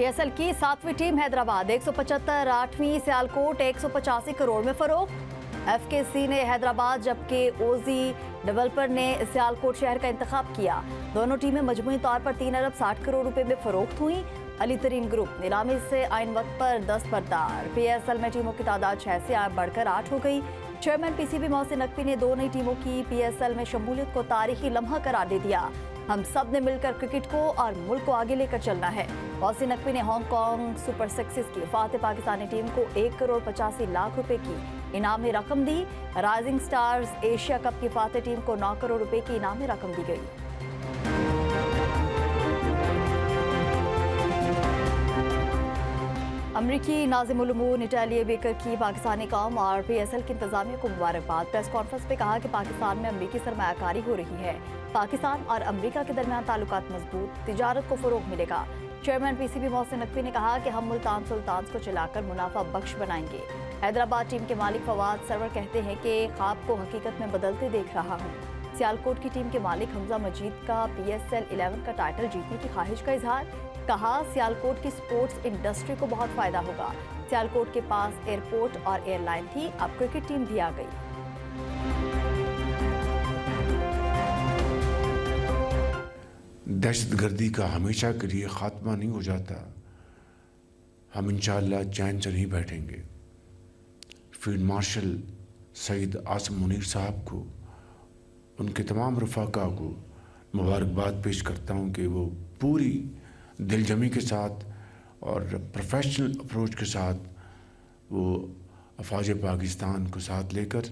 PSL की 7वीं team Hyderabad 175, 8वीं सियालकोट 185 करोड़ में फरोख्त। FKC ने हैदराबाद जबकि ओजी डेवलपर ने सियालकोट शहर का इंतखाब किया। दोनों टीमें मजमूई तौर पर 3 अरब 60 करोड़ रुपए में फरोख्त हुई। अली तरीन ग्रुप नीलामी से आइन वक्त पर दस्तबरदार। PSL में टीमों की तादाद 6 से बढ़कर 8 हो गई। चेयरमैन PCB मोहसिन नकवी ने 2 नई टीमों की PSL में शमूलियत को तारीखी लम्हा करार दे दिया। हम सब ने मिलकर क्रिकेट को और मुल्क को आगे लेकर चलना है। मोहसिन नकवी ने हांगकांग सुपर सिक्सेस की फातेह पाकिस्तानी टीम को 1 करोड़ 85 लाख रुपए की इनामी रकम दी। राइजिंग स्टार्स एशिया कप की फातेह टीम को 9 करोड़ रुपए की इनामी रकम दी गई। अमरीकी नाज़िमुल उमूर नटालिया बेकर की पाकिस्तानी कौम और PSL की इंतजामिया को मुबारकबाद। प्रेस कॉन्फ्रेंस में कहा कि पाकिस्तान में अमरीकी सरमायाकारी हो रही है। पाकिस्तान और अमरीका के दरमियान ताल्लुकात मजबूत, तिजारत को फरोग मिलेगा। चेयरमैन PCB मोहसिन नकवी ने कहा कि हम मुल्तान सुल्तान को चलाकर मुनाफा बख्श बनाएंगे। हैदराबाद टीम के मालिक फवाद सरवर कहते हैं कि ख्वाब को हकीकत में बदलते देख रहा हूँ। सियालकोट की टीम के मालिक हमजा मजीद का PSL 11 का टाइटल जीतने की ख्वाहिश का इजहार। कहा सियालकोट की स्पोर्ट्स इंडस्ट्री को बहुत फायदा होगा। सियालकोट के पास एयरपोर्ट और एयरलाइन थी, अब क्रिकेट टीम भी आ गई। दहशतगर्दी का हमेशा के लिए खात्मा नहीं हो जाता। हम इंशाअल्लाह चैन से नहीं बैठेंगे। फील्ड मार्शल सईद आसिम मुनीर साहब को, उनके तमाम रफ़ाका को मुबारकबाद पेश करता हूँ कि वो पूरी दिलजमी के साथ और प्रोफेशनल अप्रोच के साथ वो अफ़वाज पाकिस्तान को साथ लेकर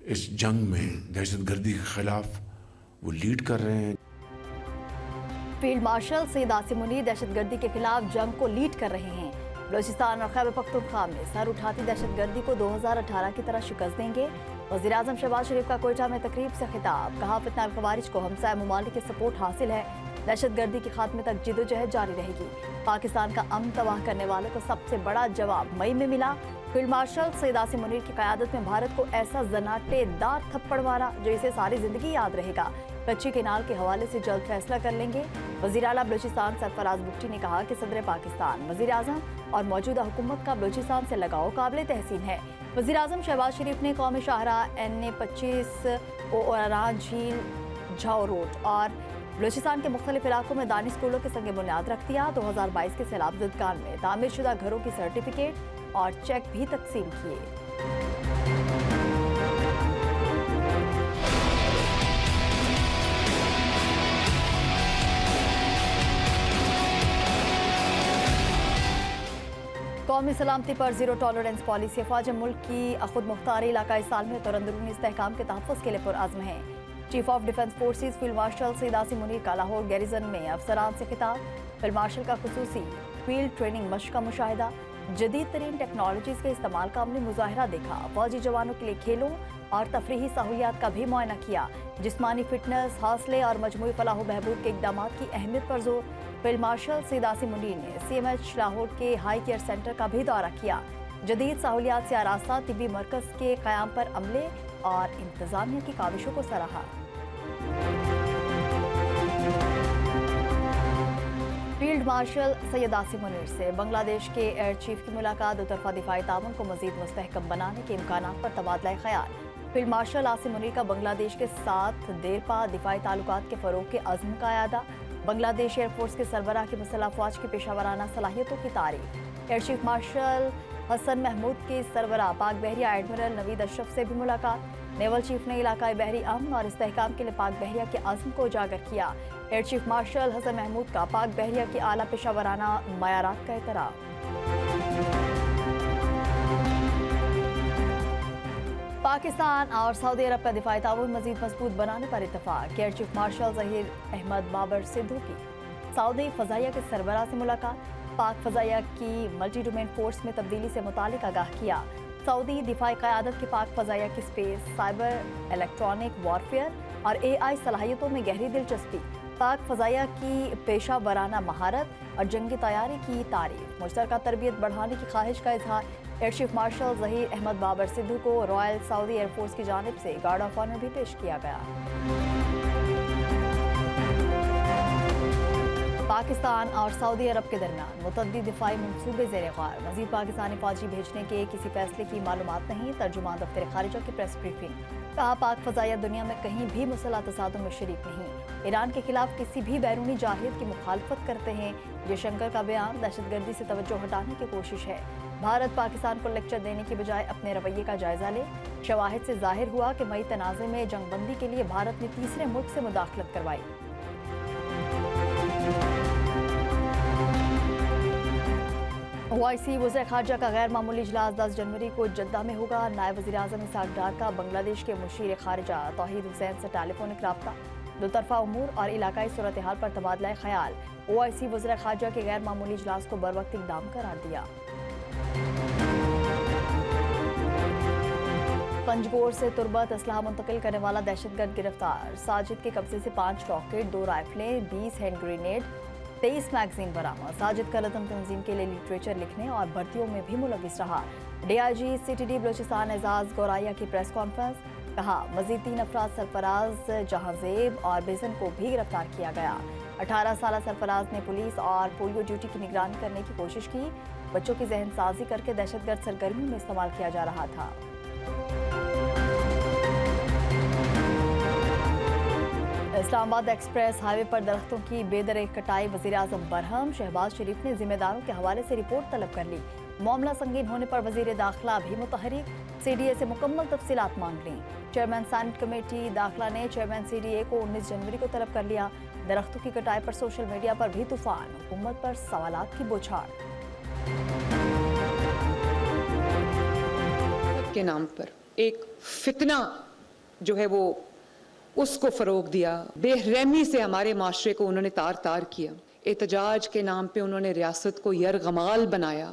इस जंग में दहशतगर्दी के ख़िलाफ़ वो लीड कर रहे हैं। फील्ड मार्शल सईद आसिम मुनीर दहशतगर्दी के खिलाफ जंग को लीड कर रहे हैं। बलूचिस्तान और खैबर पख्तूनख्वा में सर उठाती दहशतगर्दी को 2018 की तरह शिकस्त देंगे। वज़ीर-ए-आज़म शहबाज शरीफ का कोयटा में तकरीब से खिताब। कहा फितना अल-ख़वारिज को हमसाया ममालिक की सपोर्ट हासिल है। दहशतगर्दी के खात्मे तक जिद्दोजहद जारी रहेगी। पाकिस्तान का अमन तबाह करने वालों को सबसे बड़ा जवाब मई में मिला। फील्ड मार्शल सईद आसिम मुनीर की क़यादत में भारत को ऐसा ज़नाटेदार थप्पड़ मारा जो इसे सारी जिंदगी याद रहेगा। कच्ची केनाल के हवाले से जल्द फैसला कर लेंगे। वज़ीर आला बलूचिस्तान सरफराज बुगटी ने कहा कि सदर पाकिस्तान, वज़ीर-ए-आज़म और मौजूदा हुकूमत का बलूचिस्तान से लगाव काबिल तहसीन है। वज़ीर-ए-आज़म शहबाज शरीफ ने कौमी शाहरा NA-25 ओरारान झील झाओ रोड और बलूचिस्तान के मुख्तलिफ इलाकों में दानी स्कूलों के संग बुनियाद रख दिया। 2022 के सैलाब ज़दगान में तामीर शुदा घरों की सर्टिफिकेट और चेक भी तकसीम किए। कौमी सलामती पर जीरो टॉलरेंस पॉलिसी अफवाज मुल्क की खुद मुख्तारी इलाकाई सालमियत और अंदरूनी इस्तेहकाम के तहफ़्फ़ुज़ के लिए पुरअज़्म है। Chief of defence forces field marshal Syed Asim Munir का लाहौर गैरिजन में अफसरान से खिताब। फील्ड मार्शल का खुसूसी फील्ड ट्रेनिंग मश्क का मुशाहिदा। जदीद तरीन टेक्नोलॉजीज़ के इस्तेमाल का अमली मुजाहिरा देखा। फौजी जवानों के लिए खेलों और तफरीही सहूलियात का भी मुआयना किया। जिस्मानी फिटनेस, हौसले और मजमूई फलाह बहबूद के इक़दामात की अहमियत पर जोर। फील्ड मार्शल सईद आसिम मुनीर ने CMH लाहौर के हाई केयर सेंटर का भी दौरा किया। जदीद सहूलियात से आरास्ता तिब्बी मरकज़ के क़याम पर अमले और इंतज़ामिया की काविशों को सराहा। फील्ड मार्शल सैयद आसिम मुनीर से बांग्लादेश के एयर चीफ की मुलाकात। दोतरफा दिफाई ताउन को मज़ीद मुस्तहकम बनाने के इम्कानात पर तबादला ख्याल। फील्ड मार्शल आसिम मुनीर का बांग्लादेश के साथ देरपा दिफाई ताल्लुकात के फ़रोग़ के अज़्म का अयादा। बांग्लादेश एयरफोर्स के सरबराह की मुसल्लह अफ़वाज की पेशावराना सलाहियतों की तारीफ। Air chief marshal Hasan Mahmood के सरबराह पाक बहरिया एडमिरल नवीद अशरफ से भी मुलाकात। नेवल चीफ ने इलाकाई बहरी अमन और इस्तेहकाम के लिए पाक बहरिया के अज़्म को उजागर किया। Air chief marshal Hasan Mahmood का पाक बहरिया की आला पेशावराना मयारात का एहतराम। पाकिस्तान और सऊदी अरब का दिफाई ताउन मज़ीद मजबूत बनाने पर इत्तफाक। Air chief marshal Zaheer Ahmed Babar Sidhu की सऊदी फ़ज़ाइया के सरबराह से मुलाकात। पाक फ़ज़ाइया की मल्टी डोमेन फोर्स में तब्दीली से मुतालिक आगाह किया। सऊदी दिफाई क़यादत की पाक फ़ज़ाइया की स्पेस, साइबर, इलेक्ट्रॉनिक वॉरफेयर और AI सलाहियतों में गहरी दिलचस्पी। पाक फ़ज़ाइया की पेशा वराना महारत और जंगी तैयारी की तारीफ। मुश्तरका तरबियत बढ़ाने की ख्वाहिश का इजहार। Air chief marshal Zaheer Ahmed Babar Sidhu को रॉयल सऊदी एयरफोर्स की जानिब से गार्ड ऑफ ऑनर भी पेश किया गया। पाकिस्तान और सऊदी अरब के दरमियान मुतअद्दिद दिफाई मंसूबे ज़ेर गौर। मज़ीद पाकिस्तानी फौजी भेजने के किसी फैसले की मालूमात नहीं। तर्जुमान दफ्तर खारिजा की प्रेस ब्रीफिंग। कहा, पाक फ़ज़ाइया दुनिया में कहीं भी मुसल्लह तसादुम में शरीक नहीं। ईरान के खिलाफ किसी भी बैरूनी जाहिद की मुखालफत करते हैं। जयशंकर का बयान दहशतगर्दी से तवज्जो हटाने की कोशिश है। भारत पाकिस्तान को लेक्चर देने की बजाय अपने रवैये का जायजा ले। शवाहिद से जाहिर हुआ कि मई तनाज़े में जंगबंदी के लिए भारत ने तीसरे मुल्क से मुदाखलत करवाई। OIC वज़ीर ख़ारजा का गैर मामूली इजलास 10 जनवरी को जद्दा में होगा। नायब वज़ीर आज़म इसहाक़ डार का बांग्लादेश के मुशीर ख़ारिजा तौहीद हुसैन से टेलीफोनिक रब्ता। दो तरफ़ा उमूर और इलाकाई सूरत हाल पर तबादला ख्याल। OIC वज़ीर ख़ारजा के गैर मामूली इजलास को बरवक्त इक़दाम करार दिया। पंजगोर से तुरबत असलहा मुंतकिल करने वाला दहशतगर्द गिरफ्तार। साजिद के कब्जे से 5 रॉकेट, 2 राइफलें, 20 हैंड ग्रेनेड, 23 मैगजीन बरामद। साजिद का रतन तंजीम के लिए लिटरेचर लिखने और भर्तियों में भी मुलविस रहा। DIG CTD बलोचिस्तान एजाज गौराया की प्रेस कॉन्फ्रेंस। कहा, मजीद 3 अफराद सरफराज जहांजेब और बेजन को भी गिरफ्तार किया गया। 18 साल सरफराज ने पुलिस और पोलियो ड्यूटी की निगरानी करने की कोशिश की। बच्चों की जहन साजी करके दहशतगर्द सरगर्मियों में इस्तेमाल किया जा रहा था। इस्लामाबाद एक्सप्रेस हाईवे पर दरख्तों की बेदरेक कटाई। वज़ीर आज़म बरहम। शहबाज शरीफ ने जिम्मेदारों के हवाले से रिपोर्ट तलब कर ली। मामला संगीन होने पर वज़ीर दाखिला भी मुतहरिक। CDA से मुकम्मल तफसीलात मांग ली। चेयरमैन सेनेट कमेटी दाखिला ने चेयरमैन CDA को 19 जनवरी को तलब कर लिया। दरख्तों की कटाई पर सोशल मीडिया पर भी तूफान। हुकूमत पर सवालात की बौछार। के नाम पर एक फितना जो है वो उसको फरोग दिया। बेरहमी से हमारे माशरे को उन्होंने तार तार किया। एहतजाज के नाम पे उन्होंने रियासत को यरगमाल बनाया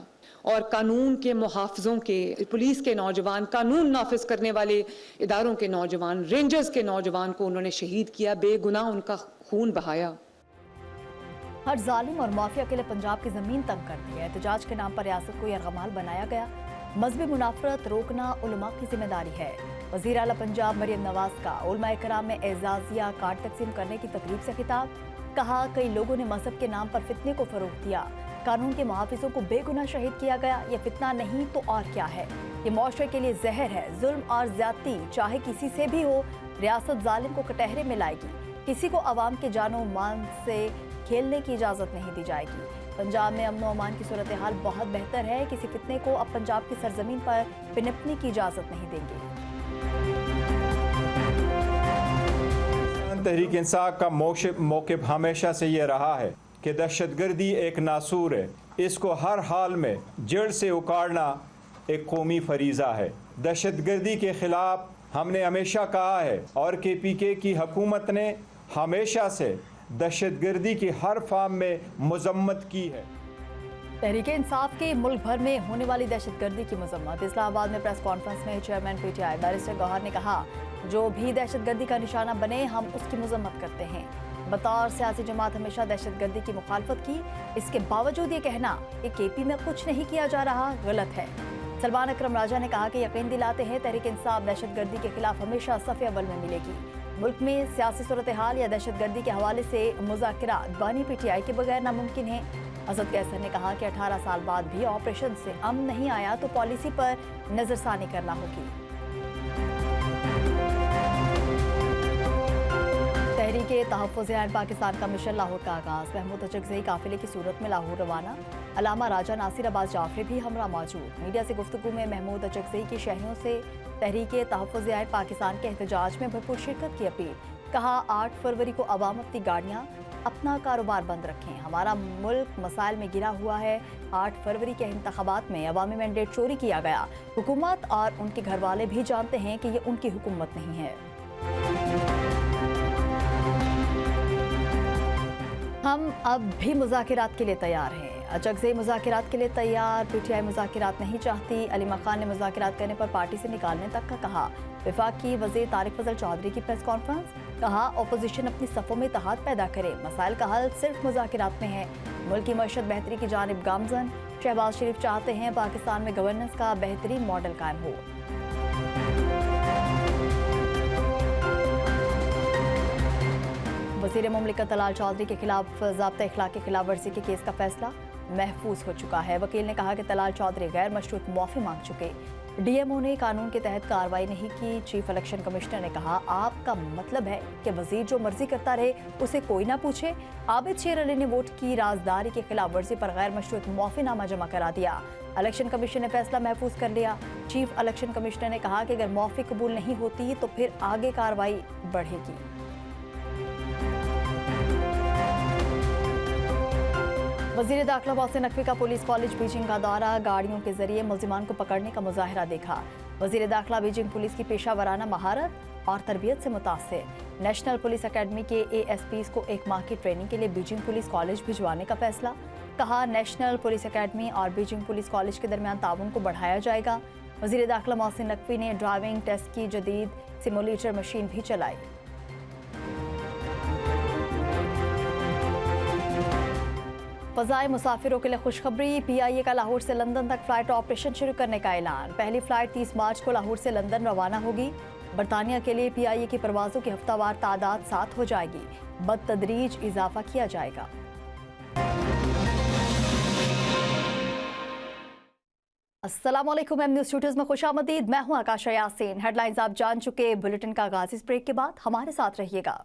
और कानून के मुहाफ़िज़ों के, पुलिस के नौजवान, कानून नाफिज करने वाले इदारों के नौजवान, रेंजर्स के नौजवान को उन्होंने शहीद किया, बेगुनाह उनका खून बहाया। हर जालिम और माफिया के लिए पंजाब की जमीन तंग कर दी है। एहतजाज के नाम पर रियासत को यरगमाल बनाया गया। मजहबी मुनाफरत रोकना उलमा की जिम्मेदारी है। वज़ीर आला पंजाब मरियम नवाज का उलमा कराम में एजाजिया कार्ड तकसीम करने की तकरीब से खिताब। कहा, कई लोगों ने मजहब के नाम पर फितने को फरोग दिया। कानून के मुहाफिजों को बेगुनाह शहीद किया गया। ये फितना नहीं तो और क्या है? ये मुआशरे के लिए जहर है। जुल्म और ज्यादती चाहे किसी से भी हो, रियासत जालिम को कटहरे में लाएगी। किसी को अवाम के जानो मान से खेलने की इजाज़त नहीं दी जाएगी। पंजाब में अमन अमान की सूरत हाल बहुत बेहतर है। किसी फितने को अब पंजाब की सरजमीन पर पिनपने की इजाज़त नहीं देंगे। तहरीक इंसाफ का मौक़िफ़ हमेशा से ये रहा है कि दहशतगर्दी एक नासूर है। इसको हर हाल में जड़ से उखाड़ना एक कौमी फरीज़ा है। दहशतगर्दी के ख़िलाफ़ हमने हमेशा कहा है और KPK की हुकूमत ने हमेशा से दहशतगर्दी की हर फार्म में मज़म्मत की है। तहरीक इंसाफ के मुल्क भर में होने वाली दहशतगर्दी की मजम्मत। इस्लामाबाद में प्रेस कॉन्फ्रेंस में चेयरमैन PTI बैरिस्टर गौहर ने कहा, जो भी दहशतगर्दी का निशाना बने हम उसकी मजम्मत करते हैं। बतौर सियासी जमात हमेशा दहशतगर्दी की मुखालफत की। इसके बावजूद ये कहना कि KP में कुछ नहीं किया जा रहा गलत है। सलमान अकरम राजा ने कहा कि यकीन दिलाते हैं तहरीक इंसाफ दहशतगर्दी के खिलाफ हमेशा सफ़े अव्वल में मिलेगी। मुल्क में सियासी सूरत हाल या दहशतगर्दी के हवाले से मुज़ाकरात बानी PTI के बगैर नामुमकिन है। असद कैसर ने कहा कि 18 साल बाद भी ऑपरेशन से अमन नहीं आया तो पॉलिसी पर नजरसानी करना होगी। तहरीके तहफ़्फ़ुज़-ए-आइन पाकिस्तान का मिशन लाहौर का आगाज़। महमूद अचकज़ई काफिले की सूरत में लाहौर रवाना। अलामा राजा नासिर अब्बास जाफरी भी हमरा मौजूद। मीडिया से गुफ्तगू में महमूद अचकज़ई की शहरियों से तहरीके तहफ़्फ़ुज़-ए-आइन पाकिस्तान के एहतजाज में भरपूर शिरकत की अपील। कहा, 8 फरवरी को अवाम अपनी गाड़ियाँ, अपना कारोबार बंद रखें। हमारा मुल्क मसाइल में गिरा हुआ है। 8 फरवरी के इंतखाबात में अवामी मैंडेट चोरी किया गया। हुकूमत और उनके घर वाले भी जानते हैं कि ये उनकी हुकूमत नहीं है। हम अब भी मुज़ाकरात के लिए तैयार हैं। अचकज़ई मुज़ाकरात के लिए तैयार। PTI मुज़ाकरात नहीं चाहती। अली मकान ने मुज़ाकरात करने पर पार्टी से निकालने तक का कहा। वफाकी वज़ीर तारिक फजल चौधरी की प्रेस कॉन्फ्रेंस। कहा, अपोजिशन अपनी सफ़ों में इत्तेहाद पैदा करे। मसाइल का हल सिर्फ मुज़ाकरात में है। मुल्क की मईशत बेहतरी की जानिब गामज़न। शहबाज शरीफ चाहते हैं पाकिस्तान में गवर्नेंस का बेहतरीन मॉडल कायम हो। वज़ीर मुमलिकत तलाल चौधरी के खिलाफ ज़ाब्ता इखलाक की खिलाफ वर्जी के केस का फैसला महफूज हो चुका है। वकील ने कहा कि तलाल चौधरी गैर मशरूत मुआफ़ी मांग चुके। डीएमओ ने कानून के तहत कार्रवाई नहीं की। चीफ इलेक्शन कमिश्नर ने कहा, आपका मतलब है कि वजीर जो मर्जी करता रहे, उसे कोई ना पूछे। आबिद शेर अली ने वोट की राजदारी के खिलाफ वर्जी पर गैर मशरूत मुआफ़ीनामा जमा करा दिया। इलेक्शन कमीशन ने फैसला महफूज कर लिया। चीफ इलेक्शन कमिश्नर ने कहा कि अगर मुआफ़ी कबूल नहीं होती तो फिर आगे कार्रवाई बढ़ेगी। वज़ीर दाखिला मोहसिन नकवी का पुलिस कॉलेज बीजिंग का दौरा, गाड़ियों के जरिए मुल्जिमान को पकड़ने का मुजाहिरा देखा। वज़ीर दाखिला बीजिंग पुलिस की पेशा वराना महारत और तरबियत से मुतासिर। नेशनल पुलिस अकेडमी के ASPs को 1 माह की ट्रेनिंग के लिए बीजिंग पुलिस कॉलेज भिजवाने का फैसला। कहा, नेशनल पुलिस अकेडमी और बीजिंग पुलिस कॉलेज के दरमियान ताउन को बढ़ाया जाएगा। वज़ीर दाखिला मोहसिन नकवी ने ड्राइविंग टेस्ट की जदीद सिमुलेटर मशीन भी चलाई। फ़ज़ाए मुसाफिरों के लिए खुशखबरी, PIA का लाहौर से लंदन तक फ़्लाइट ऑपरेशन शुरू करने का ऐलान। पहली फ़्लाइट 30 मार्च को लाहौर से लंदन रवाना होगी। बरतानिया के लिए PIA की परवाज़ों की हफ्तावार तादाद 7 हो जाएगी। बतदरीज इजाफा किया जाएगा। अस्सलामुअलैकुम, M न्यूज़ स्टूडियोज़ में खुशामदीद। मैं हूँ आकाशा यासीन। हेडलाइंस आप जान चुके। बुलेटिन का आगाज़ इस ब्रेक के बाद, हमारे साथ रहिएगा।